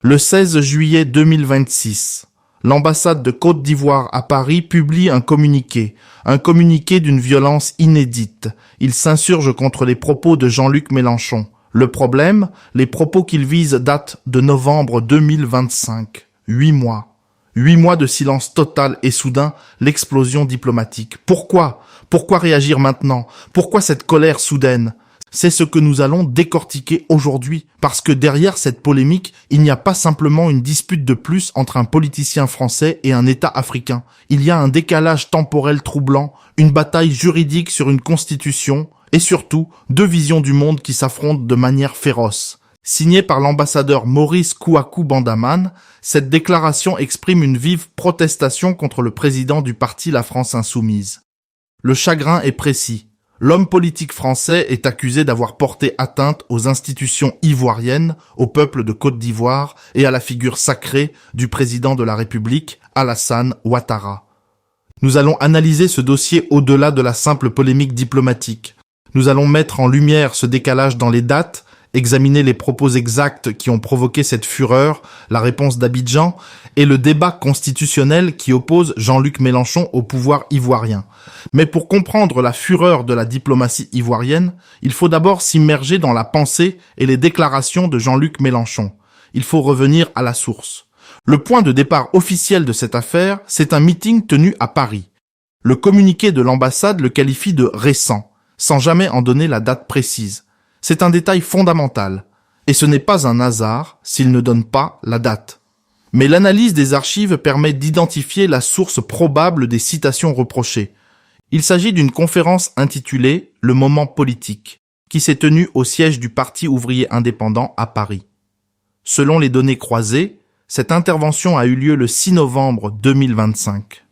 Le 16 juillet 2026, l'ambassade de Côte d'Ivoire à Paris publie un communiqué d'une violence inédite. Il s'insurge contre les propos de Jean-Luc Mélenchon. Le problème, les propos qu'il vise datent de novembre 2025. 8 mois. 8 mois de silence total et soudain, l'explosion diplomatique. Pourquoi réagir maintenant? Pourquoi cette colère soudaine? C'est ce que nous allons décortiquer aujourd'hui, parce que derrière cette polémique, il n'y a pas simplement une dispute de plus entre un politicien français et un État africain. Il y a un décalage temporel troublant, une bataille juridique sur une constitution, et surtout, deux visions du monde qui s'affrontent de manière féroce. Signée par l'ambassadeur Maurice Kouakou Bandaman, cette déclaration exprime une vive protestation contre le président du parti La France Insoumise. Le chagrin est précis. L'homme politique français est accusé d'avoir porté atteinte aux institutions ivoiriennes, au peuple de Côte d'Ivoire et à la figure sacrée du président de la République, Alassane Ouattara. Nous allons analyser ce dossier au-delà de la simple polémique diplomatique. Nous allons mettre en lumière ce décalage dans les dates, examiner les propos exacts qui ont provoqué cette fureur, la réponse d'Abidjan, et le débat constitutionnel qui oppose Jean-Luc Mélenchon au pouvoir ivoirien. Mais pour comprendre la fureur de la diplomatie ivoirienne, il faut d'abord s'immerger dans la pensée et les déclarations de Jean-Luc Mélenchon. Il faut revenir à la source. Le point de départ officiel de cette affaire, c'est un meeting tenu à Paris. Le communiqué de l'ambassade le qualifie de récent, sans jamais en donner la date précise. C'est un détail fondamental, et ce n'est pas un hasard s'il ne donne pas la date. Mais l'analyse des archives permet d'identifier la source probable des citations reprochées. Il s'agit d'une conférence intitulée « Le moment politique », qui s'est tenue au siège du Parti ouvrier indépendant à Paris. Selon les données croisées, cette intervention a eu lieu le 6 novembre 2025.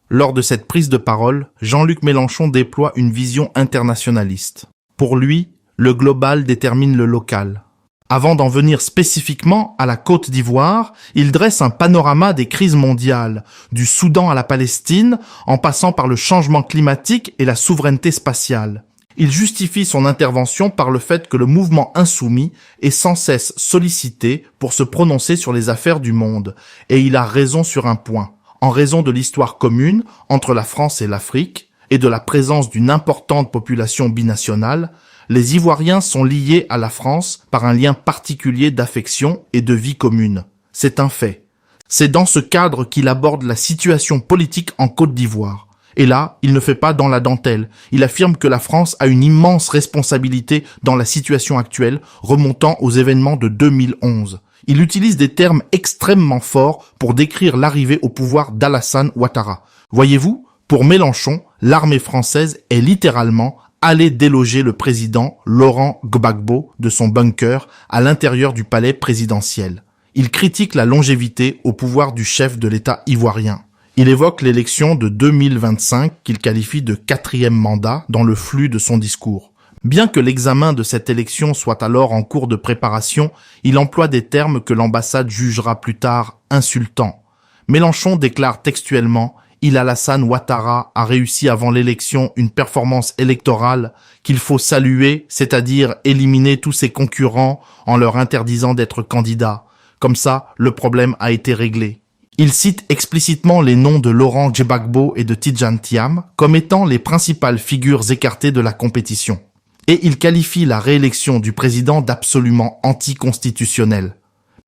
Lors de cette prise de parole, Jean-Luc Mélenchon déploie une vision internationaliste. Pour lui, le global détermine le local. Avant d'en venir spécifiquement à la Côte d'Ivoire, il dresse un panorama des crises mondiales, du Soudan à la Palestine, en passant par le changement climatique et la souveraineté spatiale. Il justifie son intervention par le fait que le mouvement insoumis est sans cesse sollicité pour se prononcer sur les affaires du monde, et il a raison sur un point. En raison de l'histoire commune entre la France et l'Afrique, et de la présence d'une importante population binationale, les Ivoiriens sont liés à la France par un lien particulier d'affection et de vie commune. C'est un fait. C'est dans ce cadre qu'il aborde la situation politique en Côte d'Ivoire. Et là, il ne fait pas dans la dentelle. Il affirme que la France a une immense responsabilité dans la situation actuelle, remontant aux événements de 2011. Il utilise des termes extrêmement forts pour décrire l'arrivée au pouvoir d'Alassane Ouattara. Voyez-vous, pour Mélenchon, l'armée française est littéralement allée déloger le président Laurent Gbagbo de son bunker à l'intérieur du palais présidentiel. Il critique la longévité au pouvoir du chef de l'État ivoirien. Il évoque l'élection de 2025 qu'il qualifie de 4e mandat dans le flux de son discours. Bien que l'examen de cette élection soit alors en cours de préparation, il emploie des termes que l'ambassade jugera plus tard insultants. Mélenchon déclare textuellement « Alassane Ouattara a réussi avant l'élection une performance électorale qu'il faut saluer, c'est-à-dire éliminer tous ses concurrents en leur interdisant d'être candidats. Comme ça, le problème a été réglé. » Il cite explicitement les noms de Laurent Gbagbo et de Tidjane Thiam comme étant les principales figures écartées de la compétition. Et il qualifie la réélection du président d'absolument anticonstitutionnelle.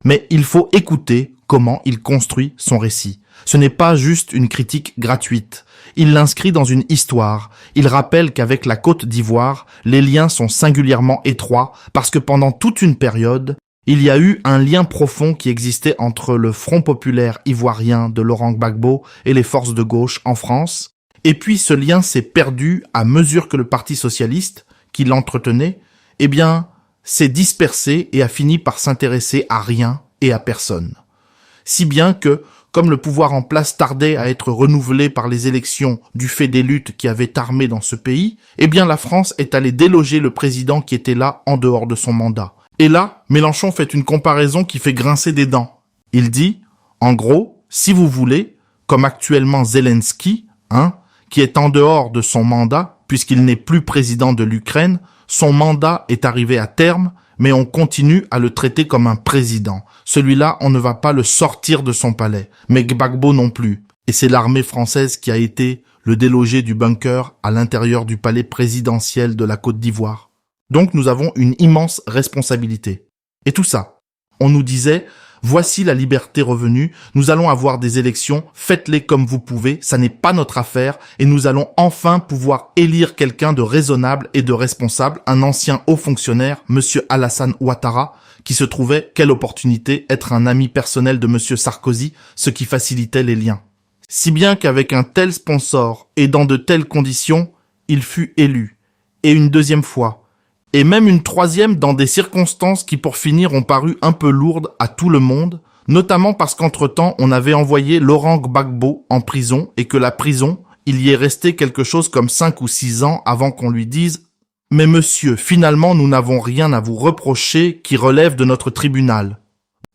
Mais il faut écouter comment il construit son récit. Ce n'est pas juste une critique gratuite. Il l'inscrit dans une histoire. Il rappelle qu'avec la Côte d'Ivoire, les liens sont singulièrement étroits parce que pendant toute une période, il y a eu un lien profond qui existait entre le Front populaire ivoirien de Laurent Gbagbo et les forces de gauche en France. Et puis ce lien s'est perdu à mesure que le Parti socialiste, qui l'entretenait, s'est dispersé et a fini par s'intéresser à rien et à personne. Si bien que, comme le pouvoir en place tardait à être renouvelé par les élections du fait des luttes qui avaient armé dans ce pays, la France est allée déloger le président qui était là en dehors de son mandat. Et là, Mélenchon fait une comparaison qui fait grincer des dents. Il dit, en gros, si vous voulez, comme actuellement Zelensky, qui est en dehors de son mandat, puisqu'il n'est plus président de l'Ukraine, son mandat est arrivé à terme, mais on continue à le traiter comme un président. Celui-là, on ne va pas le sortir de son palais, mais Gbagbo non plus. Et c'est l'armée française qui a été le délogé du bunker à l'intérieur du palais présidentiel de la Côte d'Ivoire. Donc nous avons une immense responsabilité. Et tout ça, on nous disait, voici la liberté revenue, nous allons avoir des élections, faites-les comme vous pouvez, ça n'est pas notre affaire, et nous allons enfin pouvoir élire quelqu'un de raisonnable et de responsable, un ancien haut fonctionnaire, monsieur Alassane Ouattara, qui se trouvait, quelle opportunité, être un ami personnel de monsieur Sarkozy, ce qui facilitait les liens. Si bien qu'avec un tel sponsor et dans de telles conditions, il fut élu. Et une deuxième fois. Et même une troisième dans des circonstances qui pour finir ont paru un peu lourdes à tout le monde, notamment parce qu'entre-temps on avait envoyé Laurent Gbagbo en prison et que la prison, il y est resté quelque chose comme 5 ou 6 ans avant qu'on lui dise « Mais monsieur, finalement nous n'avons rien à vous reprocher qui relève de notre tribunal. »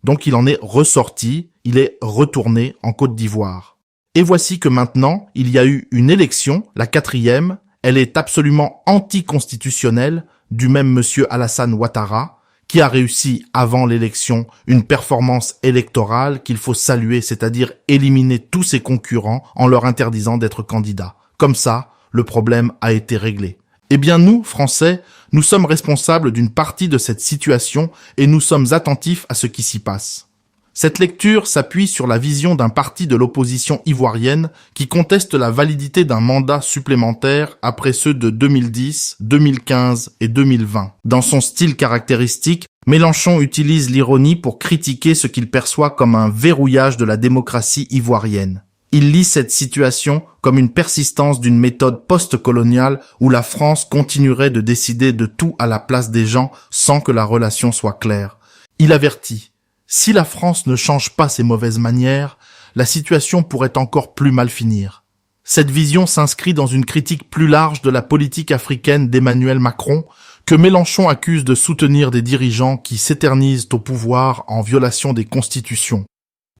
Donc il en est ressorti, il est retourné en Côte d'Ivoire. Et voici que maintenant, il y a eu une élection, la 4e, elle est absolument anticonstitutionnelle, du même monsieur Alassane Ouattara, qui a réussi avant l'élection une performance électorale qu'il faut saluer, c'est-à-dire éliminer tous ses concurrents en leur interdisant d'être candidats. Comme ça, le problème a été réglé. Eh bien nous, Français, nous sommes responsables d'une partie de cette situation et nous sommes attentifs à ce qui s'y passe. Cette lecture s'appuie sur la vision d'un parti de l'opposition ivoirienne qui conteste la validité d'un mandat supplémentaire après ceux de 2010, 2015 et 2020. Dans son style caractéristique, Mélenchon utilise l'ironie pour critiquer ce qu'il perçoit comme un verrouillage de la démocratie ivoirienne. Il lit cette situation comme une persistance d'une méthode post-coloniale où la France continuerait de décider de tout à la place des gens sans que la relation soit claire. Il avertit. Si la France ne change pas ses mauvaises manières, la situation pourrait encore plus mal finir. Cette vision s'inscrit dans une critique plus large de la politique africaine d'Emmanuel Macron, que Mélenchon accuse de soutenir des dirigeants qui s'éternisent au pouvoir en violation des constitutions.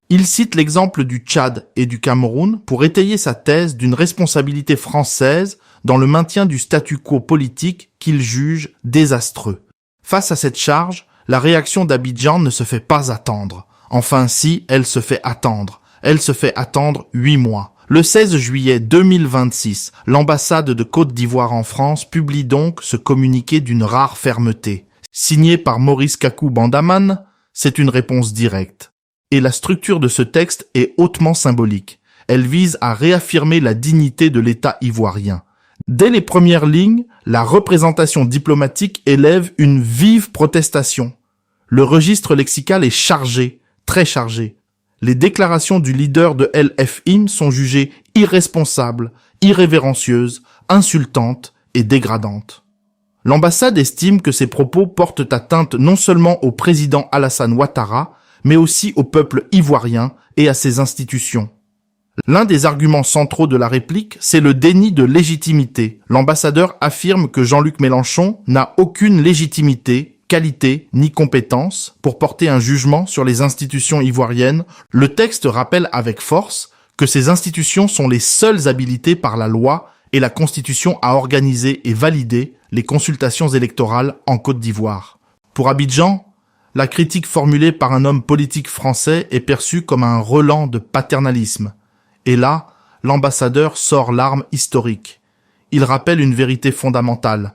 Il cite l'exemple du Tchad et du Cameroun pour étayer sa thèse d'une responsabilité française dans le maintien du statu quo politique qu'il juge désastreux. Face à cette charge, la réaction d'Abidjan ne se fait pas attendre. Enfin si, elle se fait attendre. Elle se fait attendre 8 mois. Le 16 juillet 2026, l'ambassade de Côte d'Ivoire en France publie donc ce communiqué d'une rare fermeté. Signé par Maurice Kakou Bandaman, c'est une réponse directe. Et la structure de ce texte est hautement symbolique. Elle vise à réaffirmer la dignité de l'État ivoirien. Dès les premières lignes, la représentation diplomatique élève une vive protestation. Le registre lexical est chargé, très chargé. Les déclarations du leader de LFIM sont jugées irresponsables, irrévérencieuses, insultantes et dégradantes. L'ambassade estime que ces propos portent atteinte non seulement au président Alassane Ouattara, mais aussi au peuple ivoirien et à ses institutions. L'un des arguments centraux de la réplique, c'est le déni de légitimité. L'ambassadeur affirme que Jean-Luc Mélenchon n'a aucune légitimité, qualité ni compétence pour porter un jugement sur les institutions ivoiriennes. Le texte rappelle avec force que ces institutions sont les seules habilitées par la loi et la Constitution à organiser et valider les consultations électorales en Côte d'Ivoire. Pour Abidjan, la critique formulée par un homme politique français est perçue comme un relent de paternalisme. Et là, l'ambassadeur sort l'arme historique. Il rappelle une vérité fondamentale.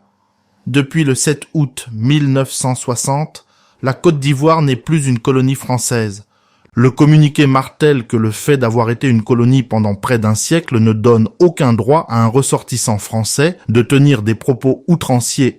Depuis le 7 août 1960, la Côte d'Ivoire n'est plus une colonie française. Le communiqué martèle que le fait d'avoir été une colonie pendant près d'un siècle ne donne aucun droit à un ressortissant français de tenir des propos outranciers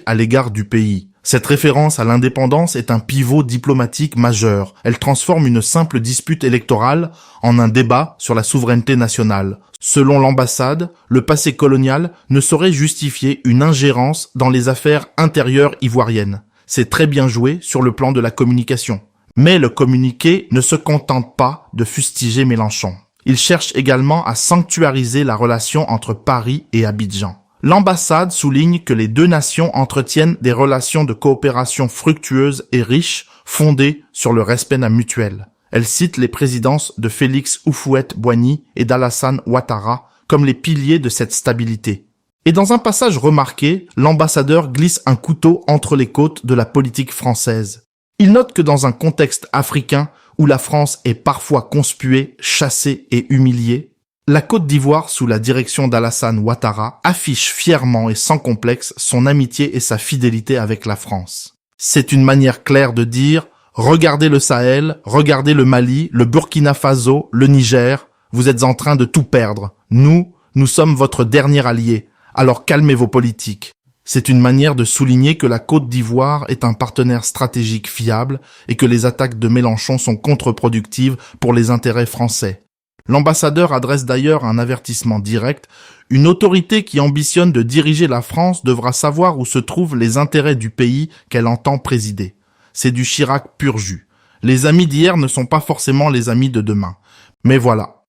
à l'égard du pays. Cette référence à l'indépendance est un pivot diplomatique majeur. Elle transforme une simple dispute électorale en un débat sur la souveraineté nationale. Selon l'ambassade, le passé colonial ne saurait justifier une ingérence dans les affaires intérieures ivoiriennes. C'est très bien joué sur le plan de la communication. Mais le communiqué ne se contente pas de fustiger Mélenchon. Il cherche également à sanctuariser la relation entre Paris et Abidjan. L'ambassade souligne que les deux nations entretiennent des relations de coopération fructueuses et riches, fondées sur le respect mutuel. Elle cite les présidences de Félix Houphouët-Boigny et d'Alassane Ouattara comme les piliers de cette stabilité. Et dans un passage remarqué, l'ambassadeur glisse un couteau entre les côtes de la politique française. Il note que dans un contexte africain où la France est parfois conspuée, chassée et humiliée, la Côte d'Ivoire, sous la direction d'Alassane Ouattara, affiche fièrement et sans complexe son amitié et sa fidélité avec la France. C'est une manière claire de dire « Regardez le Sahel, regardez le Mali, le Burkina Faso, le Niger, vous êtes en train de tout perdre. Nous sommes votre dernier allié. Alors calmez vos politiques. » C'est une manière de souligner que la Côte d'Ivoire est un partenaire stratégique fiable et que les attaques de Mélenchon sont contre-productives pour les intérêts français. L'ambassadeur adresse d'ailleurs un avertissement direct. Une autorité qui ambitionne de diriger la France devra savoir où se trouvent les intérêts du pays qu'elle entend présider. C'est du Chirac pur jus. Les amis d'hier ne sont pas forcément les amis de demain. Mais voilà.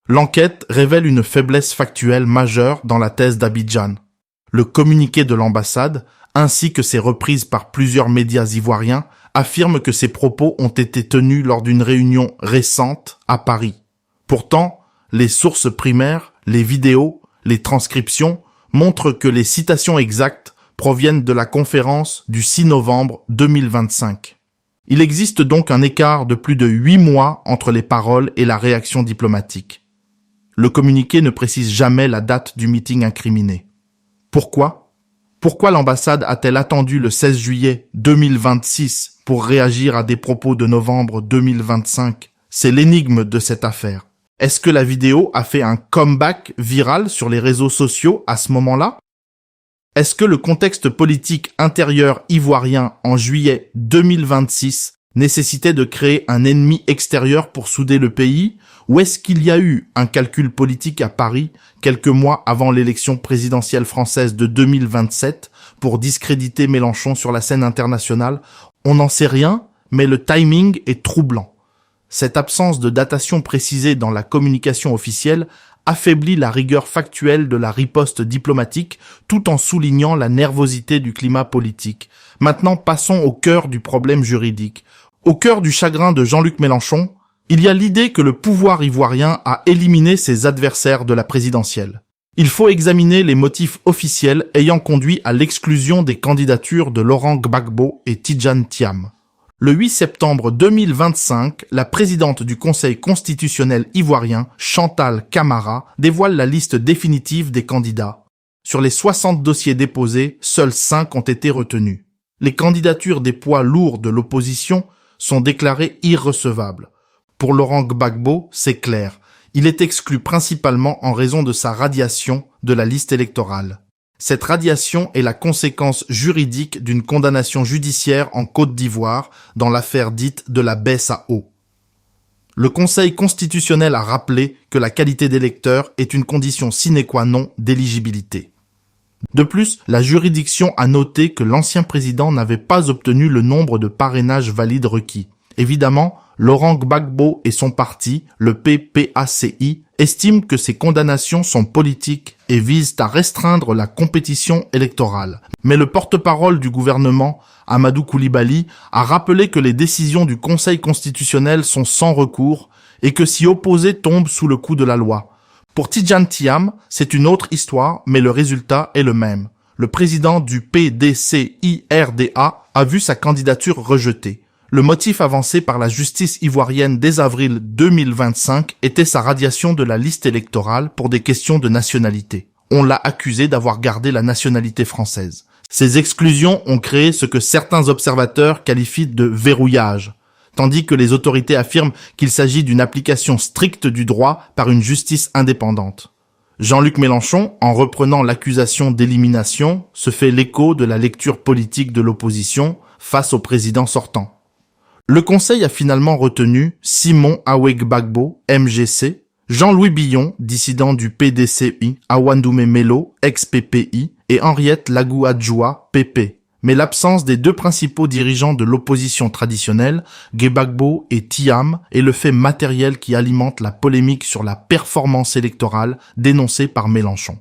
L'enquête révèle une faiblesse factuelle majeure dans la thèse d'Abidjan. Le communiqué de l'ambassade, ainsi que ses reprises par plusieurs médias ivoiriens, affirme que ces propos ont été tenus lors d'une réunion récente à Paris. Pourtant, les sources primaires, les vidéos, les transcriptions montrent que les citations exactes proviennent de la conférence du 6 novembre 2025. Il existe donc un écart de plus de 8 mois entre les paroles et la réaction diplomatique. Le communiqué ne précise jamais la date du meeting incriminé. Pourquoi ? Pourquoi l'ambassade a-t-elle attendu le 16 juillet 2026 pour réagir à des propos de novembre 2025 ? C'est l'énigme de cette affaire. Est-ce que la vidéo a fait un comeback viral sur les réseaux sociaux à ce moment-là ? Est-ce que le contexte politique intérieur ivoirien en juillet 2026 nécessitait de créer un ennemi extérieur pour souder le pays, ou est-ce qu'il y a eu un calcul politique à Paris quelques mois avant l'élection présidentielle française de 2027 pour discréditer Mélenchon sur la scène internationale ? On n'en sait rien, mais le timing est troublant. Cette absence de datation précisée dans la communication officielle affaiblit la rigueur factuelle de la riposte diplomatique tout en soulignant la nervosité du climat politique. Maintenant, passons au cœur du problème juridique. Au cœur du chagrin de Jean-Luc Mélenchon, il y a l'idée que le pouvoir ivoirien a éliminé ses adversaires de la présidentielle. Il faut examiner les motifs officiels ayant conduit à l'exclusion des candidatures de Laurent Gbagbo et Tidjane Thiam. Le 8 septembre 2025, la présidente du Conseil constitutionnel ivoirien, Chantal Camara, dévoile la liste définitive des candidats. Sur les 60 dossiers déposés, seuls 5 ont été retenus. Les candidatures des poids lourds de l'opposition sont déclarées irrecevables. Pour Laurent Gbagbo, c'est clair. Il est exclu principalement en raison de sa radiation de la liste électorale. Cette radiation est la conséquence juridique d'une condamnation judiciaire en Côte d'Ivoire dans l'affaire dite de la baisse à eau. Le Conseil constitutionnel a rappelé que la qualité d'électeur est une condition sine qua non d'éligibilité. De plus, la juridiction a noté que l'ancien président n'avait pas obtenu le nombre de parrainages valides requis. Évidemment, Laurent Gbagbo et son parti, le PPACI, estiment que ces condamnations sont politiques et visent à restreindre la compétition électorale. Mais le porte-parole du gouvernement, Amadou Koulibaly, a rappelé que les décisions du Conseil constitutionnel sont sans recours et que s'y opposer tombe sous le coup de la loi. Pour Tidjane Thiam, c'est une autre histoire, mais le résultat est le même. Le président du PDCIRDA a vu sa candidature rejetée. Le motif avancé par la justice ivoirienne dès avril 2025 était sa radiation de la liste électorale pour des questions de nationalité. On l'a accusé d'avoir gardé la nationalité française. Ces exclusions ont créé ce que certains observateurs qualifient de verrouillage, tandis que les autorités affirment qu'il s'agit d'une application stricte du droit par une justice indépendante. Jean-Luc Mélenchon, en reprenant l'accusation d'élimination, se fait l'écho de la lecture politique de l'opposition face au président sortant. Le Conseil a finalement retenu Simon Awe Gbagbo, MGC, Jean-Louis Billon, dissident du PDCI, Awandoumé Melo, ex-PPI, et Henriette Lagou-Adjoua, PP. Mais l'absence des deux principaux dirigeants de l'opposition traditionnelle, Gbagbo et Thiam, est le fait matériel qui alimente la polémique sur la performance électorale dénoncée par Mélenchon.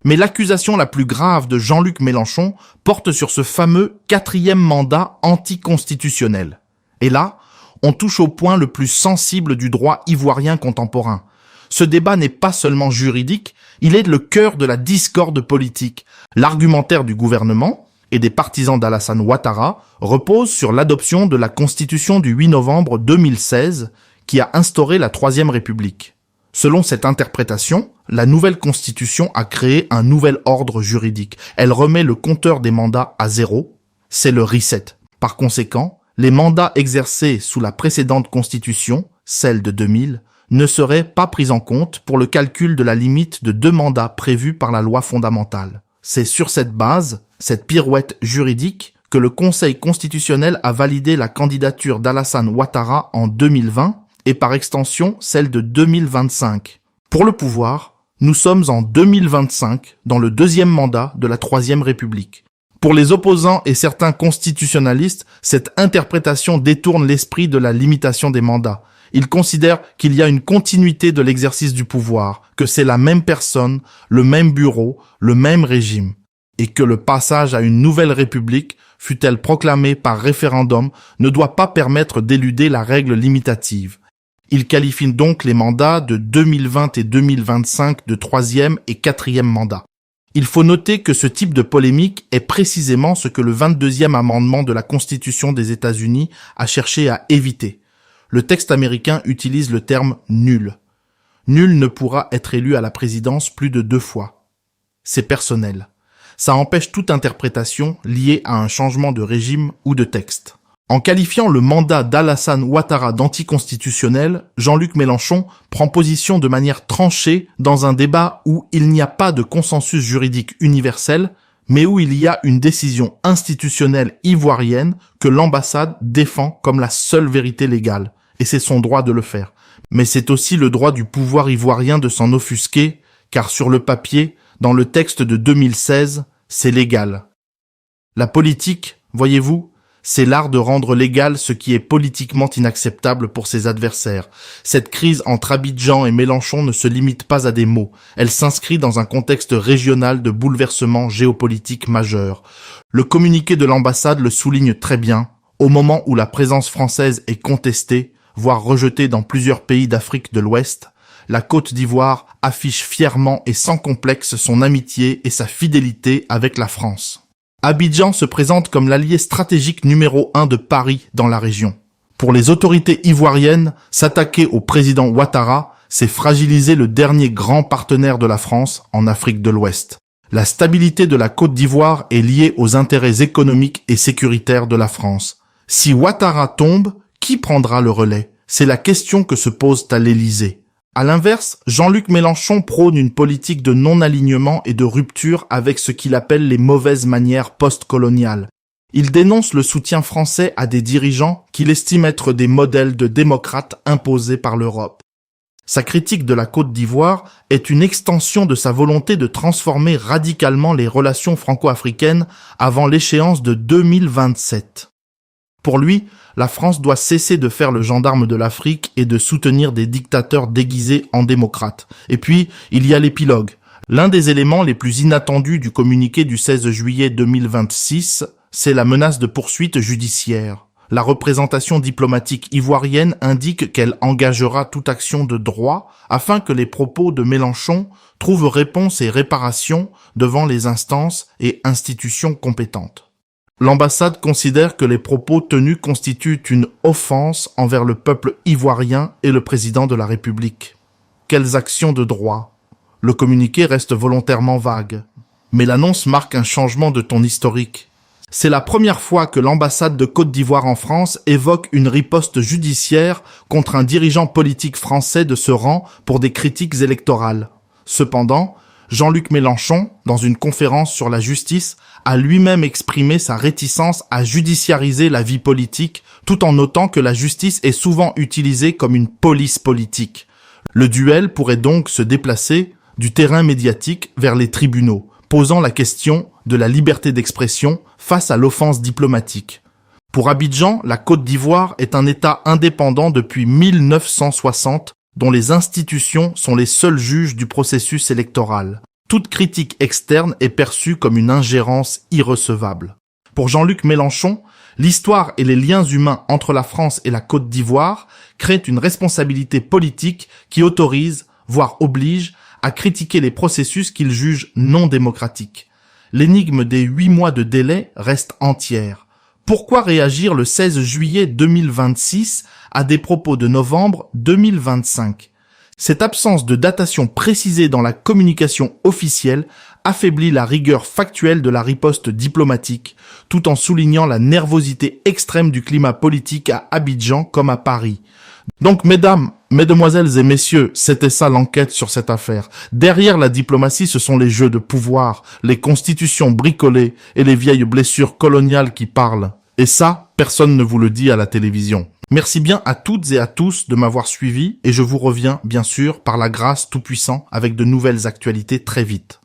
Mais l'accusation la plus grave de Jean-Luc Mélenchon porte sur ce fameux 4e mandat anticonstitutionnel. Et là, on touche au point le plus sensible du droit ivoirien contemporain. Ce débat n'est pas seulement juridique, Il est le cœur de la discorde politique. L'argumentaire du gouvernement et des partisans d'Alassane Ouattara repose sur l'adoption de la Constitution du 8 novembre 2016 qui a instauré la Troisième République. Selon cette interprétation, la nouvelle Constitution a créé un nouvel ordre juridique. Elle remet le compteur des mandats à zéro. C'est le reset. Par conséquent, les mandats exercés sous la précédente Constitution, celle de 2000, ne seraient pas pris en compte pour le calcul de la limite de 2 mandats prévue par la loi fondamentale. C'est sur cette base, cette pirouette juridique, que le Conseil constitutionnel a validé la candidature d'Alassane Ouattara en 2020 et par extension celle de 2025. Pour le pouvoir, nous sommes en 2025 dans le 2e mandat de la Troisième République. Pour les opposants et certains constitutionnalistes, cette interprétation détourne l'esprit de la limitation des mandats. Ils considèrent qu'il y a une continuité de l'exercice du pouvoir, que c'est la même personne, le même bureau, le même régime, et que le passage à une nouvelle république, fût-elle proclamée par référendum, ne doit pas permettre d'éluder la règle limitative. Ils qualifient donc les mandats de 2020 et 2025 de 3e et 4e mandat. Il faut noter que ce type de polémique est précisément ce que le 22e amendement de la Constitution des États-Unis a cherché à éviter. Le texte américain utilise le terme « nul ». Nul ne pourra être élu à la présidence plus de 2 fois. C'est personnel. Ça empêche toute interprétation liée à un changement de régime ou de texte. En qualifiant le mandat d'Alassane Ouattara d'anticonstitutionnel, Jean-Luc Mélenchon prend position de manière tranchée dans un débat où il n'y a pas de consensus juridique universel, mais où il y a une décision institutionnelle ivoirienne que l'ambassade défend comme la seule vérité légale. Et c'est son droit de le faire. Mais c'est aussi le droit du pouvoir ivoirien de s'en offusquer, car sur le papier, dans le texte de 2016, c'est légal. La politique, voyez-vous, c'est l'art de rendre légal ce qui est politiquement inacceptable pour ses adversaires. Cette crise entre Abidjan et Mélenchon ne se limite pas à des mots. Elle s'inscrit dans un contexte régional de bouleversement géopolitique majeur. Le communiqué de l'ambassade le souligne très bien. Au moment où la présence française est contestée, voire rejetée dans plusieurs pays d'Afrique de l'Ouest, la Côte d'Ivoire affiche fièrement et sans complexe son amitié et sa fidélité avec la France. Abidjan se présente comme l'allié stratégique numéro 1 de Paris dans la région. Pour les autorités ivoiriennes, s'attaquer au président Ouattara, c'est fragiliser le dernier grand partenaire de la France en Afrique de l'Ouest. La stabilité de la Côte d'Ivoire est liée aux intérêts économiques et sécuritaires de la France. Si Ouattara tombe, qui prendra le relais? C'est la question que se pose à l'Élysée. À l'inverse, Jean-Luc Mélenchon prône une politique de non-alignement et de rupture avec ce qu'il appelle les mauvaises manières post-coloniales. Il dénonce le soutien français à des dirigeants qu'il estime être des modèles de démocrates imposés par l'Europe. Sa critique de la Côte d'Ivoire est une extension de sa volonté de transformer radicalement les relations franco-africaines avant l'échéance de 2027. Pour lui, la France doit cesser de faire le gendarme de l'Afrique et de soutenir des dictateurs déguisés en démocrates. Et puis, il y a l'épilogue. L'un des éléments les plus inattendus du communiqué du 16 juillet 2026, c'est la menace de poursuite judiciaire. La représentation diplomatique ivoirienne indique qu'elle engagera toute action de droit afin que les propos de Mélenchon trouvent réponse et réparation devant les instances et institutions compétentes. L'ambassade considère que les propos tenus constituent une offense envers le peuple ivoirien et le président de la République. Quelles actions de droit? Le communiqué reste volontairement vague. Mais l'annonce marque un changement de ton historique. C'est la première fois que l'ambassade de Côte d'Ivoire en France évoque une riposte judiciaire contre un dirigeant politique français de ce rang pour des critiques électorales. Cependant, Jean-Luc Mélenchon, dans une conférence sur la justice, a lui-même exprimé sa réticence à judiciariser la vie politique, tout en notant que la justice est souvent utilisée comme une police politique. Le duel pourrait donc se déplacer du terrain médiatique vers les tribunaux, posant la question de la liberté d'expression face à l'offense diplomatique. Pour Abidjan, la Côte d'Ivoire est un État indépendant depuis 1960, dont les institutions sont les seuls juges du processus électoral. Toute critique externe est perçue comme une ingérence irrecevable. Pour Jean-Luc Mélenchon, l'histoire et les liens humains entre la France et la Côte d'Ivoire créent une responsabilité politique qui autorise, voire oblige, à critiquer les processus qu'ils jugent non démocratiques. L'énigme des 8 mois de délai reste entière. Pourquoi réagir le 16 juillet 2026 à des propos de novembre 2025 ? Cette absence de datation précisée dans la communication officielle affaiblit la rigueur factuelle de la riposte diplomatique, tout en soulignant la nervosité extrême du climat politique à Abidjan comme à Paris. Donc, mesdames, mesdemoiselles et messieurs, c'était ça l'enquête sur cette affaire. Derrière la diplomatie, ce sont les jeux de pouvoir, les constitutions bricolées et les vieilles blessures coloniales qui parlent. Et ça, personne ne vous le dit à la télévision. Merci bien à toutes et à tous de m'avoir suivi et je vous reviens, bien sûr, par la grâce tout-puissant avec de nouvelles actualités très vite.